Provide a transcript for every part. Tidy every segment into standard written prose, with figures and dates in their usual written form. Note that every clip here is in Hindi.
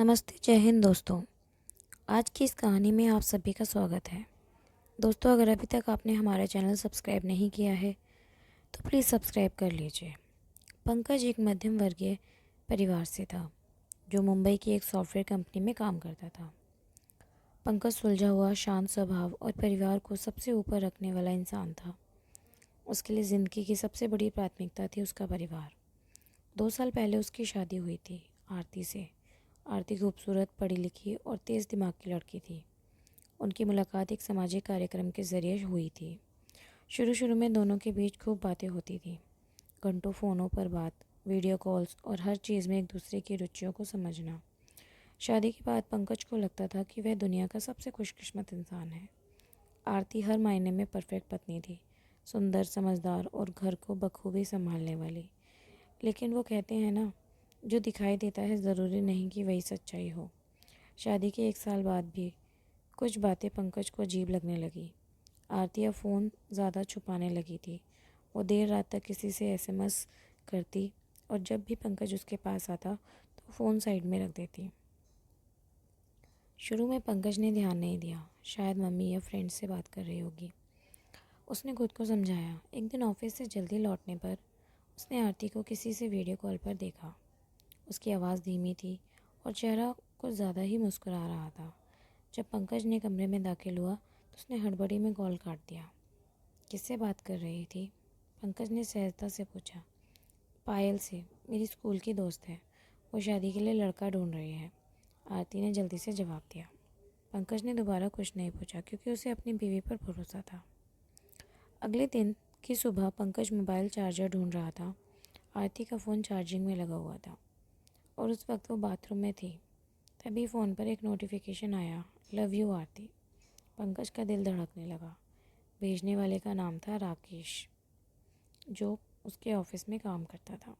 नमस्ते, जय हिंद दोस्तों। आज की इस कहानी में आप सभी का स्वागत है। दोस्तों, अगर अभी तक आपने हमारा चैनल सब्सक्राइब नहीं किया है तो प्लीज़ सब्सक्राइब कर लीजिए। पंकज एक मध्यम वर्गीय परिवार से था जो मुंबई की एक सॉफ्टवेयर कंपनी में काम करता था। पंकज सुलझा हुआ, शांत स्वभाव और परिवार को सबसे ऊपर रखने वाला इंसान था। उसके लिए ज़िंदगी की सबसे बड़ी प्राथमिकता थी उसका परिवार। 2 साल पहले उसकी शादी हुई थी आरती से। आरती खूबसूरत, पढ़ी लिखी और तेज़ दिमाग की लड़की थी। उनकी मुलाकात एक सामाजिक कार्यक्रम के ज़रिए हुई थी। शुरू शुरू में दोनों के बीच खूब बातें होती थी। घंटों फ़ोनों पर बात, वीडियो कॉल्स और हर चीज़ में एक दूसरे की रुचियों को समझना। शादी के बाद पंकज को लगता था कि वह दुनिया का सबसे खुशकिस्मत इंसान है। आरती हर मायने में परफेक्ट पत्नी थी, सुंदर, समझदार और घर को बखूबी संभालने वाली। लेकिन वो कहते हैं ना, जो दिखाई देता है ज़रूरी नहीं कि वही सच्चाई हो। शादी के 1 साल बाद भी कुछ बातें पंकज को अजीब लगने लगी। आरती अब फ़ोन ज़्यादा छुपाने लगी थी। वो देर रात तक किसी से एसएमएस करती और जब भी पंकज उसके पास आता तो फ़ोन साइड में रख देती। शुरू में पंकज ने ध्यान नहीं दिया, शायद मम्मी या फ्रेंड से बात कर रही होगी। उसने खुद को समझाया। एक दिन ऑफिस से जल्दी लौटने पर उसने आरती को किसी से वीडियो कॉल पर देखा। उसकी आवाज़ धीमी थी और चेहरा कुछ ज़्यादा ही मुस्कुरा रहा था। जब पंकज ने कमरे में दाखिल हुआ तो उसने हड़बड़ी में कॉल काट दिया। किससे बात कर रही थी? पंकज ने सहजता से पूछा। पायल से, मेरी स्कूल की दोस्त है। वो शादी के लिए लड़का ढूंढ रही है, आरती ने जल्दी से जवाब दिया। पंकज ने दोबारा कुछ नहीं पूछा क्योंकि उसे अपनी बीवी पर भरोसा था। अगले दिन की सुबह पंकज मोबाइल चार्जर ढूंढ रहा था। आरती का फ़ोन चार्जिंग में लगा हुआ था और उस वक्त वो बाथरूम में थी। तभी फ़ोन पर एक नोटिफिकेशन आया, लव यू आरती। पंकज का दिल धड़कने लगा। भेजने वाले का नाम था राकेश, जो उसके ऑफिस में काम करता था।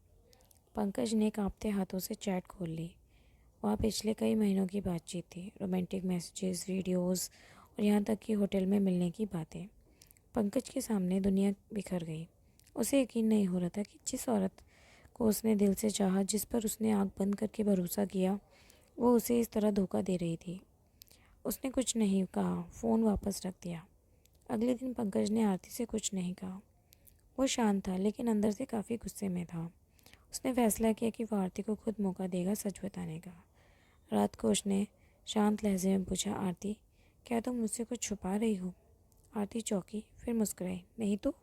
पंकज ने कांपते हाथों से चैट खोल ली। वहाँ पिछले कई महीनों की बातचीत थी, रोमांटिक मैसेजेस, वीडियोस और यहाँ तक कि होटल में मिलने की बातें। पंकज के सामने दुनिया बिखर गई। उसे यकीन नहीं हो रहा था कि जिस औरत को उसने दिल से चाहा, जिस पर उसने आँख बंद करके भरोसा किया, वो उसे इस तरह धोखा दे रही थी। उसने कुछ नहीं कहा, फ़ोन वापस रख दिया। अगले दिन पंकज ने आरती से कुछ नहीं कहा। वो शांत था लेकिन अंदर से काफ़ी गुस्से में था। उसने फैसला किया कि वो आरती को खुद मौका देगा सच बताने का। रात को उसने शांत लहजे में पूछा, आरती, क्या तुम मुझसे कुछ छुपा रही हो? आरती चौंकी, फिर मुस्कुराई। नहीं तो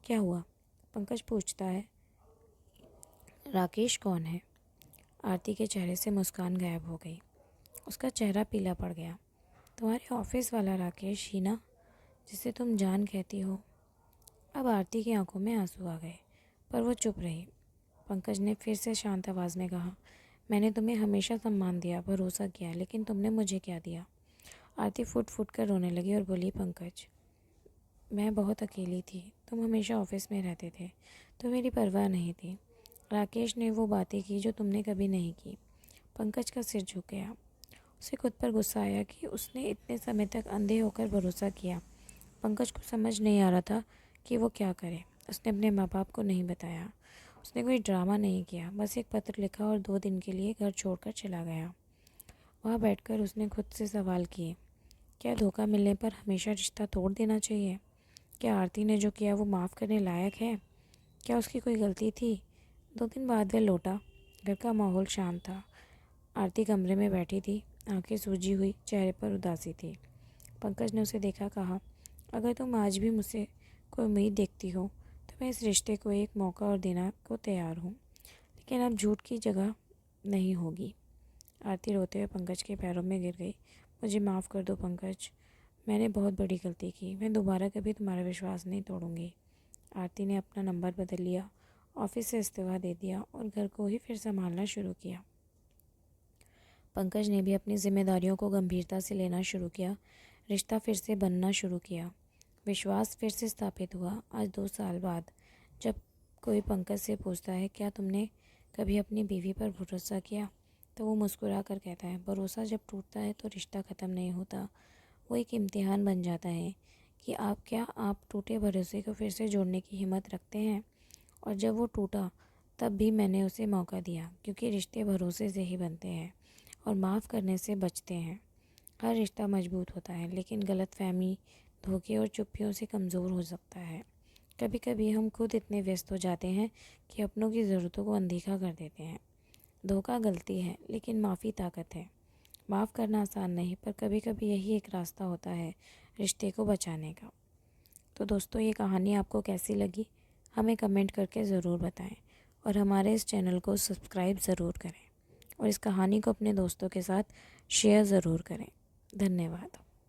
क्या हुआ? पंकज पूछता है। राकेश कौन है? आरती के चेहरे से मुस्कान गायब हो गई। उसका चेहरा पीला पड़ गया। तुम्हारे ऑफिस वाला राकेश ही ना, जिसे तुम जान कहती हो? अब आरती की आंखों में आंसू आ गए, पर वो चुप रही। पंकज ने फिर से शांत आवाज़ में कहा, मैंने तुम्हें हमेशा सम्मान दिया, भरोसा किया, लेकिन तुमने मुझे क्या दिया? आरती फुट फुट कर रोने लगी और बोली, पंकज, मैं बहुत अकेली थी। तुम हमेशा ऑफिस में रहते थे तो मेरी परवाह नहीं थी। राकेश ने वो बातें की जो तुमने कभी नहीं की। पंकज का सिर झुक गया। उसे खुद पर गुस्सा आया कि उसने इतने समय तक अंधे होकर भरोसा किया। पंकज को समझ नहीं आ रहा था कि वो क्या करे। उसने अपने माँ बाप को नहीं बताया, उसने कोई ड्रामा नहीं किया, बस एक पत्र लिखा और 2 दिन के लिए घर छोड़कर चला गया। वहाँ बैठकर उसने खुद से सवाल किए। क्या धोखा मिलने पर हमेशा रिश्ता तोड़ देना चाहिए? क्या आरती ने जो किया वो माफ़ करने लायक है? क्या उसकी कोई गलती थी? 2 दिन बाद वह लौटा। घर का माहौल शांत था। आरती कमरे में बैठी थी, आंखें सूजी हुई, चेहरे पर उदासी थी। पंकज ने उसे देखा, कहा, अगर तुम आज भी मुझसे कोई उम्मीद देखती हो तो मैं इस रिश्ते को एक मौका और देना को तैयार हूँ, लेकिन अब झूठ की जगह नहीं होगी। आरती रोते हुए पंकज के पैरों में गिर गई। मुझे माफ़ कर दो पंकज, मैंने बहुत बड़ी गलती की। मैं दोबारा कभी तुम्हारा विश्वास नहीं तोड़ूंगी। आरती ने अपना नंबर बदल लिया, ऑफिस से इस्तीफा दे दिया और घर को ही फिर संभालना शुरू किया। पंकज ने भी अपनी जिम्मेदारियों को गंभीरता से लेना शुरू किया। रिश्ता फिर से बनना शुरू किया। विश्वास फिर से स्थापित हुआ। आज 2 साल बाद जब कोई पंकज से पूछता है, क्या तुमने कभी अपनी बीवी पर भरोसा किया, तो वो मुस्कुरा कर कहता है, भरोसा जब टूटता है तो रिश्ता ख़त्म नहीं होता, वो एक इम्तिहान बन जाता है कि आप टूटे भरोसे को फिर से जोड़ने की हिम्मत रखते हैं। और जब वो टूटा तब भी मैंने उसे मौका दिया, क्योंकि रिश्ते भरोसे से ही बनते हैं और माफ़ करने से बचते हैं। हर रिश्ता मजबूत होता है, लेकिन गलतफहमी, धोखे और चुप्पियों से कमज़ोर हो सकता है। कभी कभी हम खुद इतने व्यस्त हो जाते हैं कि अपनों की ज़रूरतों को अनदेखा कर देते हैं। धोखा गलती है, लेकिन माफ़ी ताकत है। माफ़ करना आसान नहीं, पर कभी कभी यही एक रास्ता होता है रिश्ते को बचाने का। तो दोस्तों, ये कहानी आपको कैसी लगी हमें कमेंट करके ज़रूर बताएं, और हमारे इस चैनल को सब्सक्राइब ज़रूर करें, और इस कहानी को अपने दोस्तों के साथ शेयर ज़रूर करें। धन्यवाद।